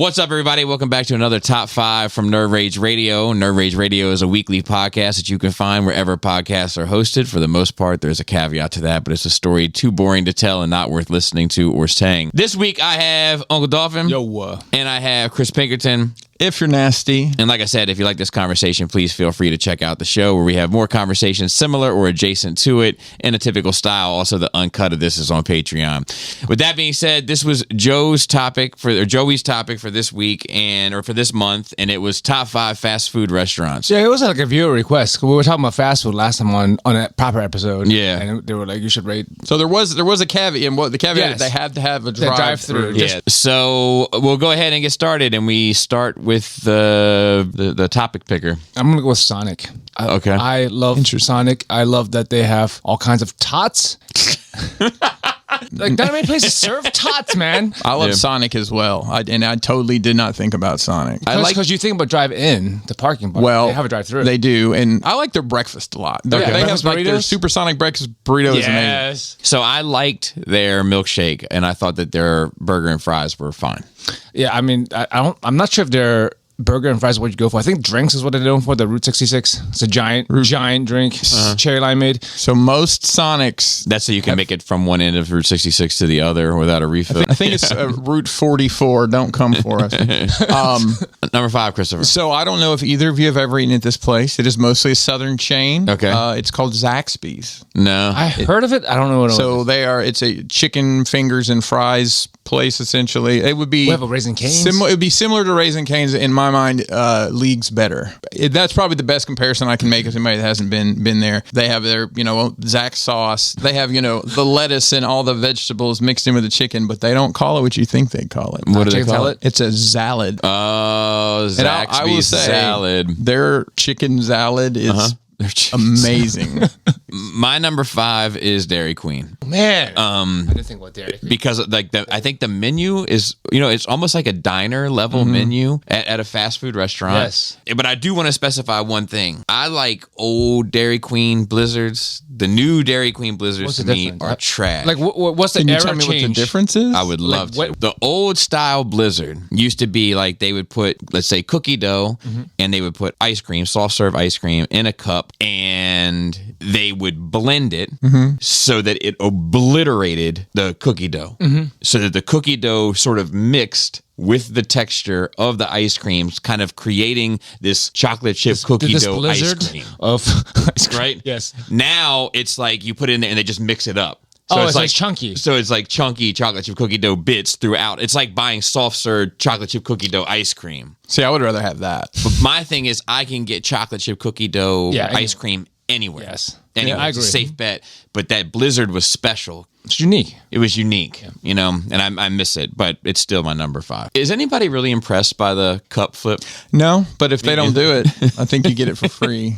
What's up, everybody? Welcome back to another Top 5 from Nerd Rage Radio. Nerd Rage Radio is a weekly podcast that you can find wherever podcasts are hosted. For the most part, there's a caveat to that, but it's a story too boring to tell and not worth listening to or saying. This week, I have Uncle Dolphin. Yo. And I have Chris Pinkerton. If you're nasty. And like I said, if you like this conversation, please feel free to check out the show where we have more conversations similar or adjacent to it in a typical style. Also, the uncut of this is on Patreon. With that being said, this was Joey's topic for this week or for this month, and it was top 5 fast food restaurants. Yeah, it was like a viewer request. We were talking about fast food last time on a proper episode. Yeah, and they were like, you should rate. So there was a caveat, and what the caveat is they had to have a drive-through. Yeah. So we'll go ahead and get started, and we start with the topic picker. I'm gonna go with Sonic. Okay. I love Sonic. I love that they have all kinds of tots. Like, not many places serve tots, man. I love Sonic as well. I totally did not think about Sonic. Because you think about drive-in, the parking bar. Well, they have a drive-through. They do, and I like their breakfast a lot. They have like their supersonic breakfast burrito is amazing. So I liked their milkshake, and I thought that their burger and fries were fine. Yeah, I mean, I'm not sure if they're burger and fries is what you go for. I think drinks is what they're known for, the Route 66. It's a giant drink, cherry limeade. So most Sonics... That's so you can make it from one end of Route 66 to the other without a refill. I think it's Route 44. Don't come for us. Number 5, Christopher. So I don't know if either of you have ever eaten at this place. It is mostly a southern chain. Okay. It's called Zaxby's. No. I heard of it. I don't know what it is. So it's a chicken fingers and fries place, essentially. It would be... We have a Raising Cane's? It would be similar to Raising Cane's in my mind. Leagues better. That's probably the best comparison I can make of somebody that hasn't been there. They have their Zax sauce. They have the lettuce and all the vegetables mixed in with the chicken, but they don't call it what you think they call it. What do they call it? It's a salad. Oh, Zaxby's I will say, salad. Their chicken salad is amazing. My number 5 is Dairy Queen. Man, I didn't think about Dairy Queen because I think the menu is it's almost like a diner level menu at a fast food restaurant. Yes, but I do want to specify one thing. I like old Dairy Queen Blizzards. The new Dairy Queen Blizzards to me are trash. Like what's the Can you era tell me change? what the difference is? I would love to. The old style Blizzard used to be like they would put, let's say, cookie dough, and they would put ice cream, soft serve ice cream in a cup, and they would blend it so that it obliterated the cookie dough. So that the cookie dough sort of mixed with the texture of the ice creams, kind of creating this chocolate chip cookie dough ice cream. Of ice cream. Right? Yes. Now it's like you put it in there and they just mix it up. So it's like chunky. So it's like chunky chocolate chip cookie dough bits throughout. It's like buying soft serve chocolate chip cookie dough ice cream. See, I would rather have that. But my thing is, I can get chocolate chip cookie dough ice cream anywhere. Yes. Anyway, I it's a agree. safe bet. But that Blizzard was special. It's unique. It was unique, and I miss it, but it's still my number 5. Is anybody really impressed by the cup flip? No, but if they don't do it, I think you get it for free.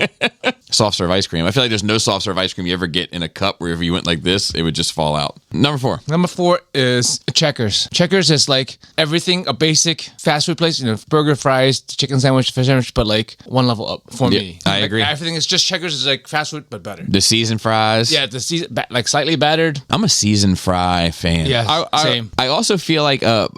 Soft serve ice cream. I feel like there's no soft serve ice cream you ever get in a cup where if you went like this, it would just fall out. Number 4. Number 4 is Checkers. Checkers is like everything, a basic fast food place, burger, fries, chicken sandwich, fish sandwich, but like one level up for me. I agree. Everything is just Checkers is like fast food, but better. The seasoned fries. Yeah, the season, like slightly battered. I'm a seasoned fry fan. Yeah, same. I also feel like a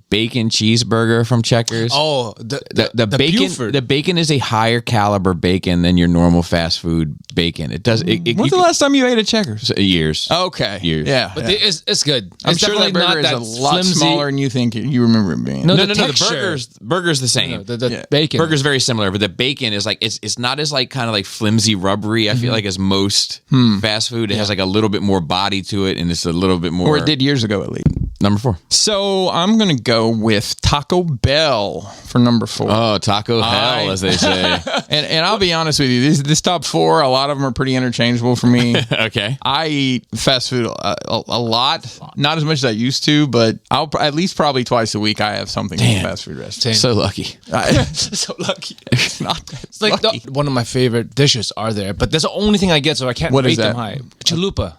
bacon cheeseburger from Checkers. Oh, the bacon. Buford. The bacon is a higher caliber bacon than your normal fast food bacon. It does. When's the last time you ate at Checkers? Years. Okay. Years. Yeah. But it's good. I'm sure that burger is a lot smaller than you think you remember it being. No. the The burger's the same. The bacon. Burger's very similar, but the bacon is like it's not as like kind of like flimsy, rubbery. I feel like as most fast food, it has like a little bit more body to it, and it's a little bit more. Or it did years ago at least. Number 4. So I'm gonna go with Taco Bell for number 4. Oh, taco hell, as they say. And I'll be honest with you, this top 4, a lot of them are pretty interchangeable for me. Okay. I eat fast food a lot, not as much as I used to, but I'll at least probably twice a week I have something in a fast food restaurant. So lucky. So lucky. It's not that It's like lucky. one of my favorite dishes are there, but that's the only thing I get, so I can't What rate is them that? high. Chalupa.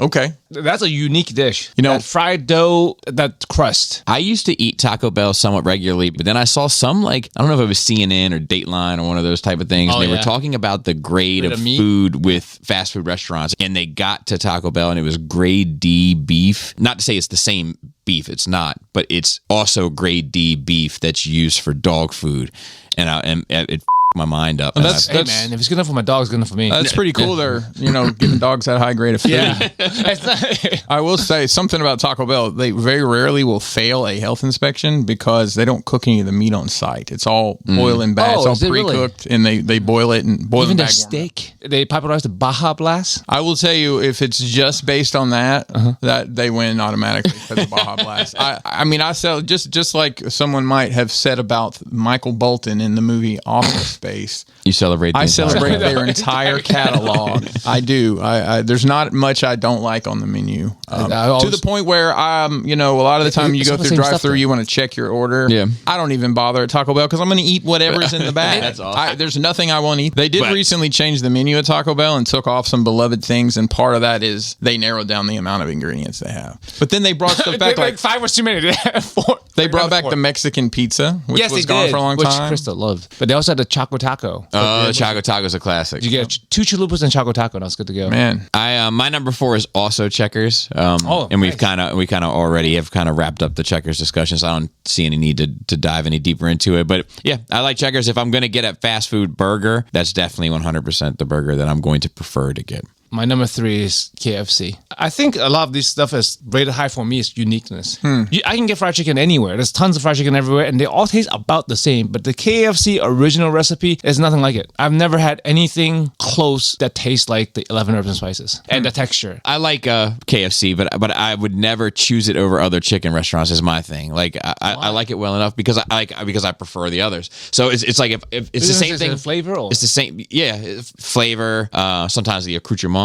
Okay. That's a unique dish. You know- that fried dough, that crust. I used to eat Taco Bell somewhat regularly, but then I saw some, like, I don't know if it was CNN or Dateline or one of those type of things. Oh, and they yeah. were talking about the grade Grade of of meat? food with fast food restaurants. And they got to Taco Bell and it was grade D beef. Not to say it's the same beef, it's not, but it's also grade D beef that's used for dog food. And it my mind up. And that's- Hey man, if it's good enough for my dog, it's good enough for me. That's pretty cool. They're, giving dogs that high grade of food. yeah. It's not- I will say something about Taco Bell. They very rarely will fail a health inspection because they don't cook any of the meat on site. It's all boil and bath. Oh, It's is all it really? pre-cooked, and they boil it and boil Even it their back. steak, they popularize the Baja Blast. I will tell you, if it's just based on that, that they win automatically because of Baja Blast. I mean, I sell just like someone might have said about Michael Bolton in the movie Office Space. you celebrate. I the entire celebrate product. their entire catalog. I do. I there's not much I don't like on the menu. I always- To the point where a lot of the time you It's go all the through same stuff, drive-through, though. you want to check your order. Yeah. I don't even bother at Taco Bell because I'm going to eat whatever's in the bag. That's awesome. There's nothing I won't eat. They did But- recently change the menu at Taco Bell and took off some beloved things, and part of that is they narrowed down the amount of ingredients they have. But then they brought stuff back like 5 was too many. They had 4. they brought back the Mexican pizza, which yes, was they gone did, for a long which time. Krista loved. But they also had the Choco Taco. Oh, Choco Taco's a classic. You get 2 chalupas and Choco Taco, and that's good to go. Man, I my number 4 is also Checkers. And we've nice. we kind of already have kind of wrapped up the Checkers discussion, so I don't see any need to dive any deeper into it. But yeah, I like Checkers. If I'm going to get a fast food burger, that's definitely 100% the burger that I'm going to prefer to get. My number 3 is KFC. I think a lot of this stuff is rated high for me is uniqueness. I can get fried chicken anywhere. There's tons of fried chicken everywhere, and they all taste about the same. But the KFC original recipe is nothing like it. I've never had anything close that tastes like the 11 herbs and spices and the texture. I like KFC, but I would never choose it over other chicken restaurants. Is my thing. Like I like it well enough because I prefer the others. So it's like if it's the same Is it thing. the flavor? Or? It's the same. Yeah, flavor. Sometimes the accoutrement.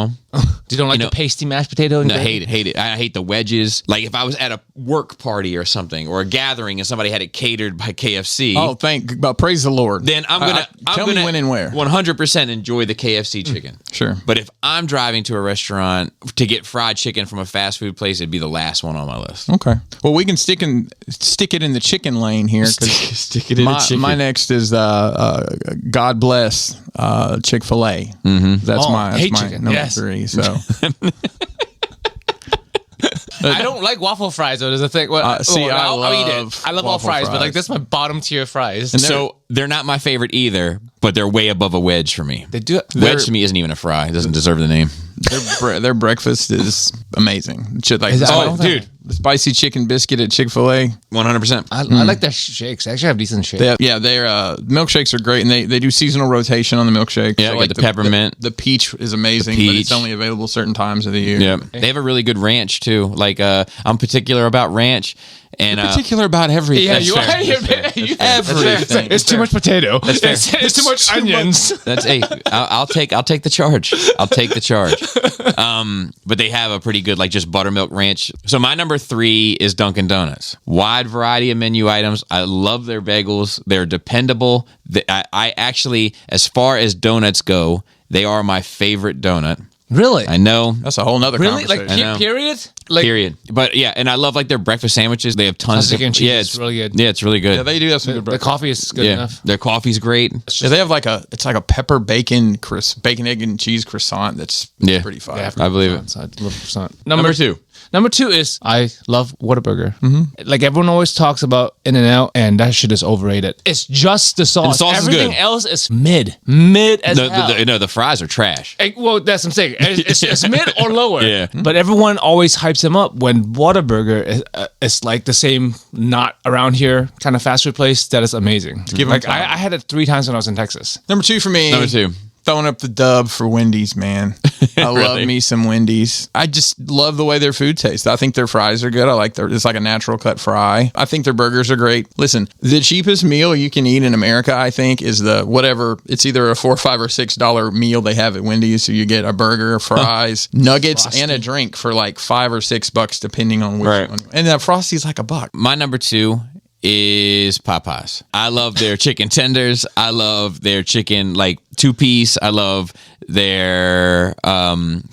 You don't like the pasty mashed potato? No, hate it. I hate the wedges. Like if I was at a work party or something or a gathering and somebody had it catered by KFC. oh, praise the Lord. Then I'm gonna tell me when and where. 100% enjoy the KFC chicken. Sure. But if I'm driving to a restaurant to get fried chicken from a fast food place, it'd be the last one on my list. Okay. Well, we can stick it in the chicken lane here because Stick it in the chicken. my next is God bless Chick-fil-A. That's my hate my chicken. number Yes. 3. So I don't like waffle fries though. There's a thing. Well, I'll eat it. I love all waffle fries, but like fries. that's my bottom tier fries. So they're not my favorite either, but they're way above a wedge for me. They do. Wedge to me isn't even a fry. It doesn't deserve the name. their breakfast is amazing. Shit like dude. the spicy chicken biscuit at Chick-fil-A. 100%. I like their shakes. They actually have decent shakes. Their milkshakes are great, and they do seasonal rotation on the milkshake. Yeah, got the peppermint. The peach is amazing, but peach. it's only available certain times of the year. Yeah, they have a really good ranch too. Like I'm particular about ranch, and Particular about everything. Yeah, That's you fair. are. Everything. It's too much potato. It's too much onions. that's I'll take the charge. I'll take the charge. But they have a pretty good like just buttermilk ranch. So my number 3 is Dunkin' Donuts. Wide variety of menu items. I love their bagels. They're dependable. I actually, as far as donuts go, they are my favorite donut. Really? I know. That's a whole nother Really? conversation. Like I know. period? Like Period. But yeah, and I love like their breakfast sandwiches. They have tons of Sausage and cheese Yeah, is really good. Yeah, it's really good. Yeah, they do have some good the breakfast. coffee is good Yeah, enough. their coffee's great. Yeah, they have it's like a pepper bacon egg and cheese croissant that's Yeah. pretty fire. Yeah, I believe it. So I love croissant. Number 2. Number 2 is I love Whataburger. Like everyone always talks about In-N-Out, and that shit is overrated. It's just the sauce. And the sauce is Everything good. else is mid as hell. The fries are trash. Well, that's what I'm saying. It's mid or lower. Yeah. But everyone always hypes him up when Whataburger is like the same not around here kind of fast food place that is amazing. Give 'em Like time. I had it 3 times when I was in Texas. Number 2 for me. Number 2. Throwing up the dub for Wendy's, man. I love Really? me some Wendy's. I just love the way their food tastes. I think their fries are good. I like it's like a natural cut fry. I think their burgers are great. Listen, the cheapest meal you can eat in America, I think, is it's either a $4, $5, or $6 meal they have at Wendy's. So you get a burger, fries, nuggets, and a drink for like $5 or $6, depending on which Right. one. And that Frosty's like $1. My number 2 is Popeyes. I love their chicken tenders. I love their chicken like 2-piece. I love their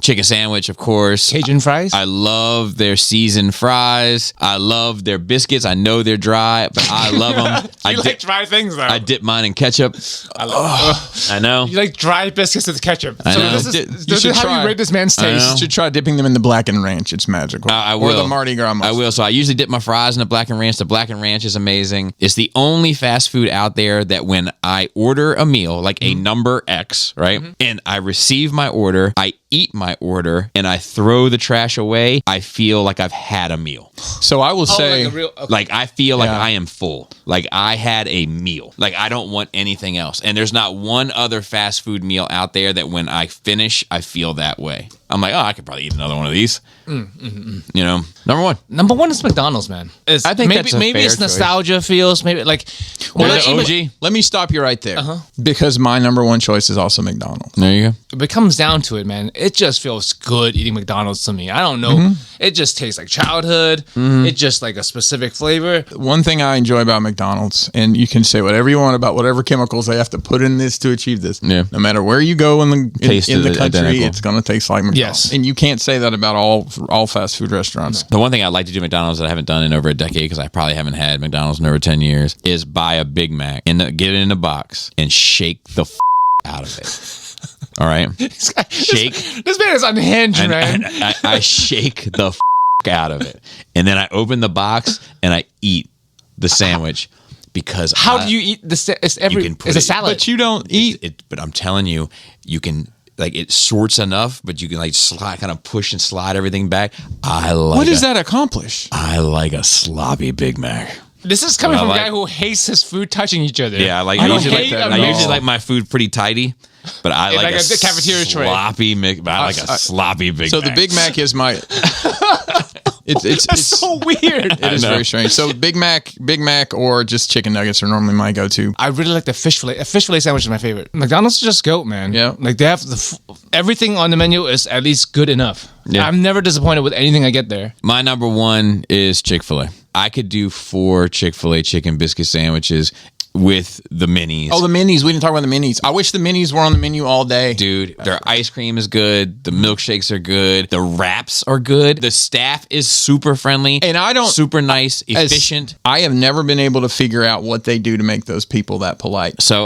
chicken sandwich, of course. Cajun fries. I love their seasoned fries. I love their biscuits. I know they're dry, but I love them. You like dry things, though. I dip mine in ketchup. I know. You like dry biscuits with ketchup. I know. This is how you rate this man's taste. You should try dipping them in the blackened ranch. It's magical. I will. Or the Mardi Gras mustard. I will. So I usually dip my fries in the blackened ranch. The blackened ranch is amazing. It's the only fast food out there that when I order a meal, like a number X, right? And I receive my order, I eat my order, and I throw the trash away, I feel like I've had a meal. So I will say, Like I feel like I am full. Like I had a meal. Like I don't want anything else. And there's not one other fast food meal out there that when I finish, I feel that way. I'm like, oh, I could probably eat another one of these. You know, number one. Number one is McDonald's, man. I think that's a maybe fair it's choice. nostalgia feels. Maybe like let me stop you right there. Because my number one choice is also McDonald's. There you go. it comes down to it, man. It just feels good eating McDonald's to me. I don't know. It just tastes like childhood. It's just like a specific flavor. One thing I enjoy about McDonald's, and you can say whatever you want about whatever chemicals they have to put in this to achieve this. Yeah. No matter where you go in the country, identical. it's going to taste like McDonald's. Yes. And you can't say that about all fast food restaurants. The one thing I'd like to do at McDonald's that I haven't done in over a decade, because I probably haven't had McDonald's in over 10 years, is buy a Big Mac and get it in a box and shake the out of it. All right? Shake. This man is unhinged, man. I shake the out of it. And then I open the box and I eat the sandwich because How do you eat this? It's a salad. But you don't eat it. But I'm telling you, you can, like, it sorts enough, but you can like slide, kind of push and slide everything back. What does that accomplish? I like a sloppy Big Mac. This is coming from a like- guy who hates his food touching each other. Yeah, I don't usually hate that I at usually all. like my food pretty tidy, but I like like a a cafeteria tray. sloppy I like a sloppy Big So Mac. the Big Mac is my. It's so weird. It is very strange. So Big Mac, or just chicken nuggets are normally my go-to. I really like the fish fillet. A fish fillet sandwich is my favorite. McDonald's is just goat, man. Yeah. Like they have everything on the menu is at least good enough. Yeah. I'm never disappointed with anything I get there. My number one is Chick-fil-A. I could do 4 Chick-fil-A chicken biscuit sandwiches with the minis. Oh, the minis. We didn't talk about the minis. I wish the minis were on the menu all day. Dude, their ice cream is good. The milkshakes are good. The wraps are good. The staff is super friendly. And I don't- super nice, efficient. I have never been able to figure out what they do to make those people that polite. So,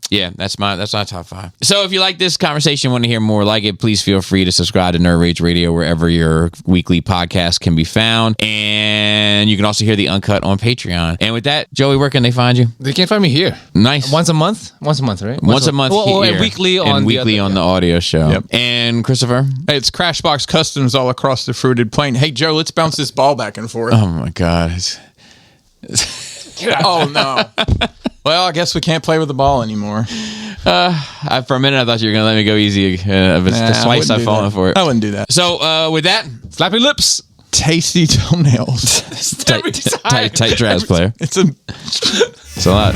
yeah, that's my top 5. So, if you like this conversation, want to hear more like it, please feel free to subscribe to Nerd Rage Radio wherever your weekly podcast can be found, and you can also hear the uncut on Patreon. And with that, Joey, where can they find you? They can't find me here. Nice. Once a month, right? Once a month Or here, weekly on and weekly on the audio show. Yep. And Christopher. Hey, it's Crashbox Customs all across the fruited plain. Hey, Joe, let's bounce this ball back and forth. Oh my God. Oh, no. Well, I guess we can't play with the ball anymore. For a minute, I thought you were going to let me go easy. But twice I've fallen for it. I wouldn't do that. So, with that, Flappy lips. Tasty toenails. tight trash player. It's a It's a lot.